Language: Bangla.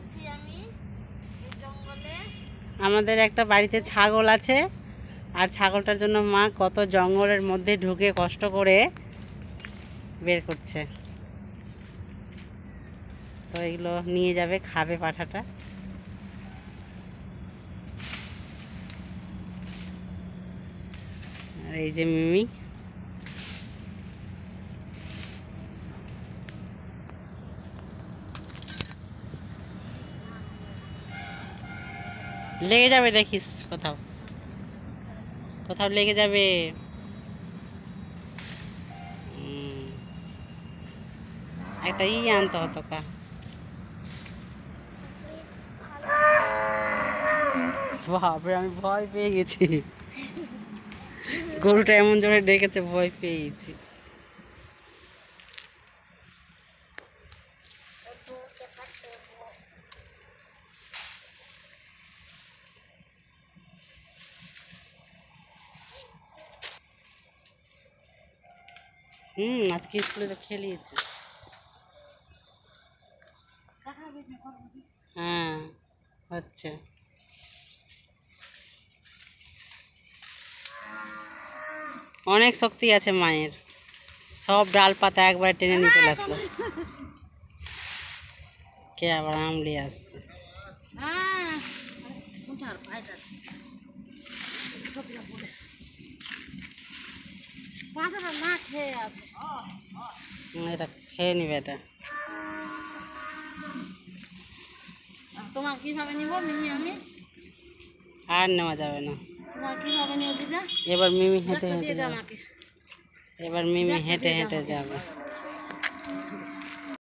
আছি আমি এই জঙ্গলে। আমাদের একটা বাড়িতে ছাগল আছে, আর ছাগলটার জন্য মা কত জঙ্গলের মধ্যে ঢুকে কষ্ট করে বের করছে। তো এগুলো নিয়ে যাবে, খাবে পাঠাটা। আর এই যে মিমি, লেগে যাবে দেখিস, কোথাও কোথাও লেগে যাবে। একটা আনতে হতো কা। বাপরে, আমি ভয় পেয়ে গেছি। গরুটা এমন জোরে ডেকেছে, ভয় পেয়ে গেছি। আজকে স্কুলে তো খেলিয়েছে। হ্যাঁ, হচ্ছে। অনেক শক্তি আছে মায়ের, সব ডাল পাতা একবারে টেনে নিয়ে চলে আসলো। কে আবার আমলি আসছে? এটা খেয়ে নিবে এটা। তোমার কিভাবে নিব মিমি? আমি আর নেওয়া যাবে না। তোমার কিভাবে নিব দিদা? এবার মিমি হেঁটে দিয়ে হেঁটে দাও যাবে। আমাকে। এবার মিমি হেঁটে হেঁটে যাবে।